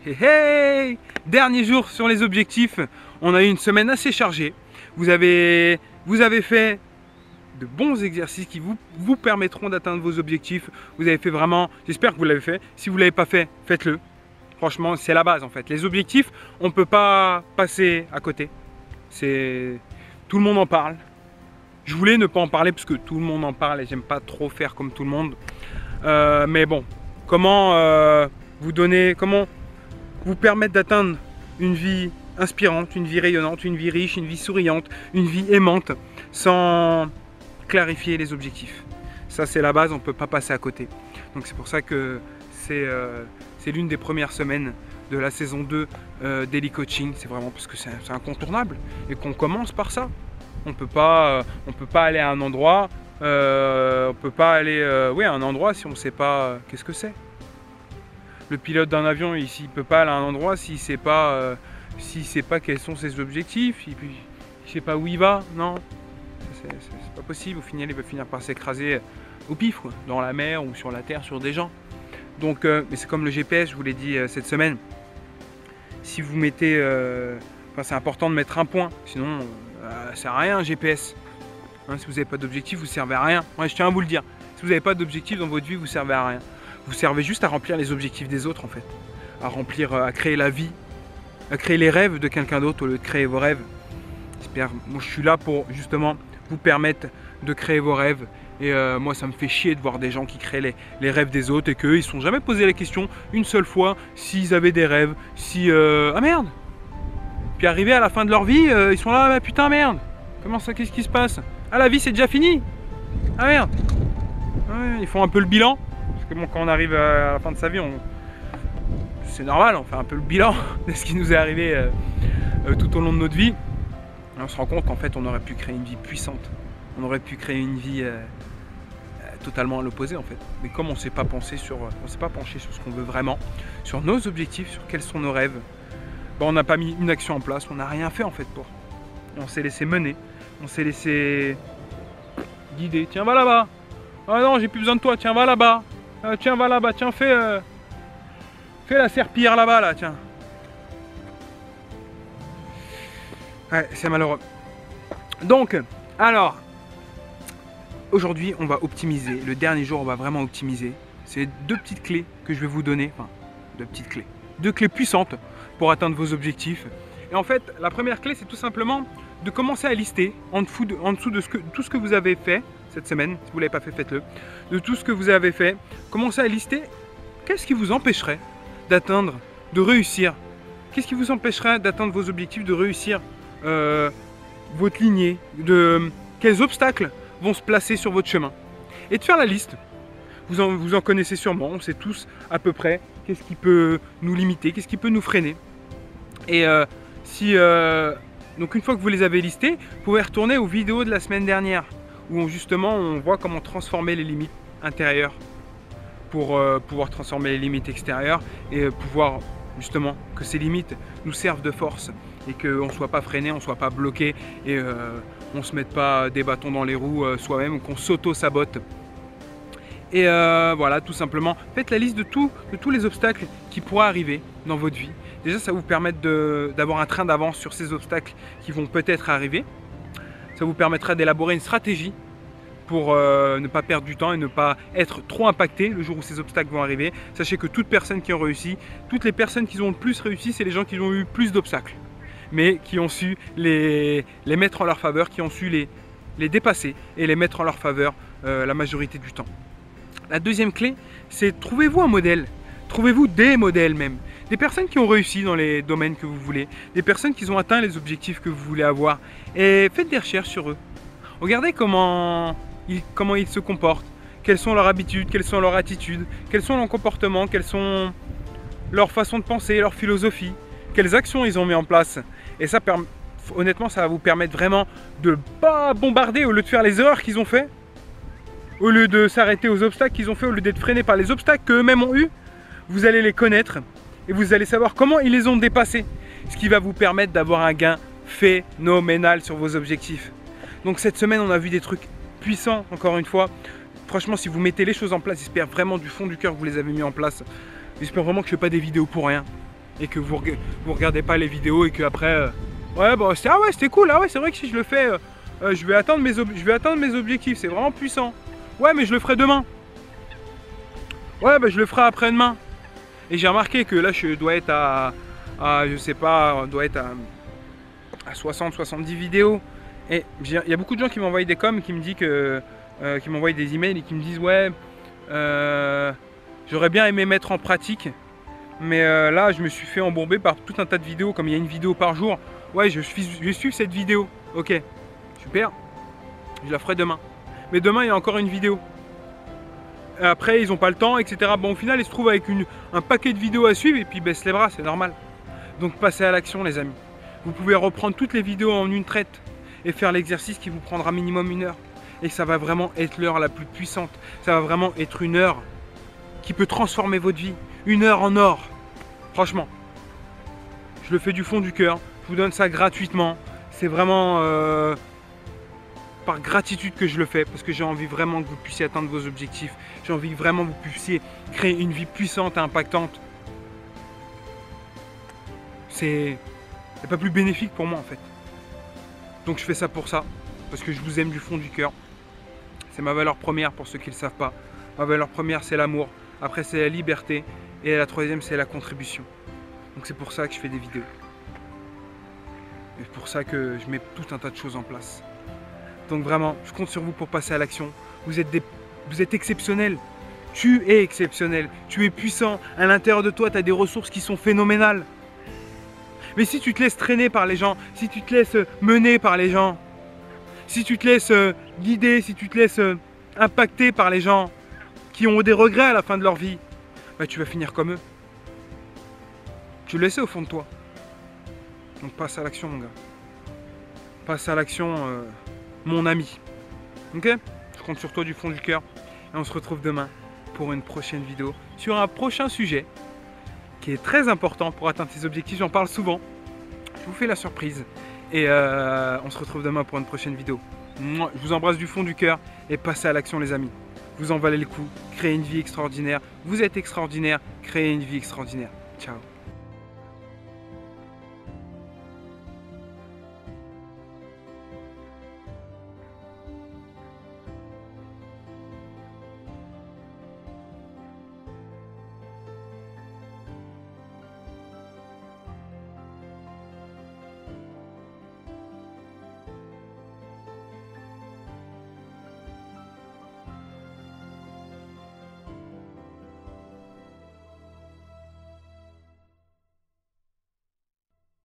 Hey, hey, dernier jour sur les objectifs. On a eu une semaine assez chargée. Vous avez fait de bons exercices qui vous permettront d'atteindre vos objectifs. Vous avez fait vraiment, j'espère que vous l'avez fait. Si vous ne l'avez pas fait, faites-le. Franchement, c'est la base en fait. Les objectifs, on ne peut pas passer à côté. Tout le monde en parle. Je voulais ne pas en parler parce que tout le monde en parle et j'aime pas trop faire comme tout le monde. Mais bon, comment comment vous permettre d'atteindre une vie inspirante, une vie rayonnante, une vie riche, une vie souriante, une vie aimante, sans clarifier les objectifs. Ça c'est la base, on ne peut pas passer à côté. Donc c'est pour ça que c'est l'une des premières semaines de la saison 2 Daily Coaching. C'est vraiment parce que c'est incontournable et qu'on commence par ça. On peut pas aller à un endroit, à un endroit si on ne sait pas qu'est-ce que c'est. Le pilote d'un avion, il ne peut pas aller à un endroit s'il ne sait pas quels sont ses objectifs, il ne sait pas où il va, non. C'est pas possible, au final il va finir par s'écraser au pif, quoi, dans la mer ou sur la terre, sur des gens. Donc, mais c'est comme le GPS, je vous l'ai dit cette semaine. Si vous mettez... c'est important de mettre un point, sinon ça ne sert à rien un GPS. Hein, si vous n'avez pas d'objectif, vous ne servez à rien. Ouais, je tiens à vous le dire. Si vous n'avez pas d'objectif dans votre vie, vous ne servez à rien. Vous servez juste à remplir les objectifs des autres en fait. À créer la vie, à créer les rêves de quelqu'un d'autre au lieu de créer vos rêves. J'espère, moi je suis là pour justement vous permettre de créer vos rêves. Et moi ça me fait chier de voir des gens qui créent les rêves des autres et qu'eux ils ne se sont jamais posé la question une seule fois s'ils avaient des rêves, ah merde. Puis arrivé à la fin de leur vie, ils sont là, ah, putain merde. Comment ça, qu'est-ce qui se passe? Ah la vie c'est déjà fini. Ah merde. Ouais, ils font un peu le bilan. Parce que bon, quand on arrive à la fin de sa vie, c'est normal, on fait un peu le bilan de ce qui nous est arrivé tout au long de notre vie. Et on se rend compte qu'en fait, on aurait pu créer une vie puissante. On aurait pu créer une vie totalement à l'opposé en fait. Mais comme on ne s'est pas penché sur ce qu'on veut vraiment, sur nos objectifs, sur quels sont nos rêves, on n'a pas mis une action en place, on n'a rien fait en fait pour. On s'est laissé mener, on s'est laissé guider. Tiens, va là-bas. Ah non, j'ai plus besoin de toi. Tiens, va là-bas. Tiens, va là-bas. Tiens, fais la serpillière là-bas, là, tiens. Ouais, c'est malheureux. Donc, alors, aujourd'hui, on va optimiser. Le dernier jour, on va vraiment optimiser. C'est deux petites clés que je vais vous donner. Enfin, deux clés puissantes pour atteindre vos objectifs. Et en fait, la première clé, c'est tout simplement de commencer à lister en dessous de tout ce que vous avez fait cette semaine. Si vous ne l'avez pas fait, faites-le. De tout ce que vous avez fait, commencez à lister qu'est-ce qui vous empêcherait d'atteindre, de réussir. Qu'est-ce qui vous empêcherait d'atteindre vos objectifs, de réussir votre lignée, quels obstacles vont se placer sur votre chemin. Et de faire la liste. Vous en connaissez sûrement, on sait tous à peu près qu'est-ce qui peut nous limiter, qu'est-ce qui peut nous freiner. Et donc une fois que vous les avez listés, vous pouvez retourner aux vidéos de la semaine dernière où justement on voit comment transformer les limites intérieures pour pouvoir transformer les limites extérieures et pouvoir justement que ces limites nous servent de force et qu'on ne soit pas freiné, on ne soit pas bloqué et on ne se mette pas des bâtons dans les roues soi-même ou qu'on s'auto-sabote. Et voilà, tout simplement, faites la liste de tous les obstacles qui pourraient arriver dans votre vie. Déjà, ça va vous permettre d'avoir un train d'avance sur ces obstacles qui vont peut-être arriver. Ça vous permettra d'élaborer une stratégie pour ne pas perdre du temps et ne pas être trop impacté le jour où ces obstacles vont arriver. Sachez que toutes personnes qui ont réussi, toutes les personnes qui ont le plus réussi, c'est les gens qui ont eu plus d'obstacles, mais qui ont su les mettre en leur faveur, qui ont su les dépasser et les mettre en leur faveur la majorité du temps. La deuxième clé, c'est trouvez-vous un modèle, trouvez-vous des modèles même, des personnes qui ont réussi dans les domaines que vous voulez, des personnes qui ont atteint les objectifs que vous voulez avoir et faites des recherches sur eux. Regardez comment ils se comportent, quelles sont leurs habitudes, quelles sont leurs attitudes, quels sont leurs comportements, quelles sont leurs façons de penser, leur philosophie, quelles actions ils ont mis en place. Et ça, honnêtement, ça va vous permettre vraiment de ne pas bombarder au lieu de faire les erreurs qu'ils ont fait. Au lieu de s'arrêter aux obstacles qu'ils ont fait, au lieu d'être freinés par les obstacles qu'eux-mêmes ont eu, vous allez les connaître et vous allez savoir comment ils les ont dépassés. Ce qui va vous permettre d'avoir un gain phénoménal sur vos objectifs. Donc cette semaine, on a vu des trucs puissants, encore une fois. Franchement, si vous mettez les choses en place, j'espère vraiment du fond du cœur que vous les avez mis en place. J'espère vraiment que je ne fais pas des vidéos pour rien. et que vous regardez pas les vidéos et que après ouais bah c'était cool, ah ouais c'est vrai que si je le fais je vais atteindre mes objectifs, c'est vraiment puissant. Ouais mais je le ferai demain. Ouais bah je le ferai après-demain. Et j'ai remarqué que là je dois être à je sais pas, doit être à 60-70 vidéos. Et il y a beaucoup de gens qui m'envoient des coms, qui me disent que qui m'envoient des emails et qui me disent ouais j'aurais bien aimé mettre en pratique, mais là je me suis fait embourber par tout un tas de vidéos, comme il y a une vidéo par jour. Ouais je vais suivre cette vidéo. Ok, super, je la ferai demain. Mais demain il y a encore une vidéo. Après ils n'ont pas le temps, etc. Bon au final ils se trouvent avec un paquet de vidéos à suivre et puis ils baissent les bras, c'est normal. Donc passez à l'action les amis. Vous pouvez reprendre toutes les vidéos en une traite et faire l'exercice qui vous prendra minimum 1 heure. Et ça va vraiment être l'heure la plus puissante. Ça va vraiment être une heure qui peut transformer votre vie. 1 heure en or. Franchement. Je le fais du fond du cœur. Je vous donne ça gratuitement. C'est vraiment par gratitude que je le fais. Parce que j'ai envie vraiment que vous puissiez atteindre vos objectifs. J'ai envie que vraiment vous puissiez créer une vie puissante et impactante. C'est pas plus bénéfique pour moi en fait. Donc je fais ça pour ça. Parce que je vous aime du fond du cœur. C'est ma valeur première pour ceux qui ne le savent pas. Ma valeur première c'est l'amour. Après c'est la liberté. Et la troisième c'est la contribution. Donc c'est pour ça que je fais des vidéos. Et c'est pour ça que je mets tout un tas de choses en place. Donc vraiment, je compte sur vous pour passer à l'action. Vous êtes exceptionnel. Tu es exceptionnel. Tu es puissant. À l'intérieur de toi, tu as des ressources qui sont phénoménales. Mais si tu te laisses traîner par les gens, si tu te laisses mener par les gens, si tu te laisses guider, si tu te laisses impacter par les gens qui ont des regrets à la fin de leur vie, bah, tu vas finir comme eux. Tu le sais au fond de toi. Donc passe à l'action mon gars. Passe à l'action mon ami. Ok? Je compte sur toi du fond du cœur. Et on se retrouve demain pour une prochaine vidéo sur un prochain sujet qui est très important pour atteindre tes objectifs. J'en parle souvent. Je vous fais la surprise. Et on se retrouve demain pour une prochaine vidéo. Je vous embrasse du fond du cœur et passez à l'action les amis. Vous en valez le coup. Créez une vie extraordinaire. Vous êtes extraordinaire. Créez une vie extraordinaire. Ciao.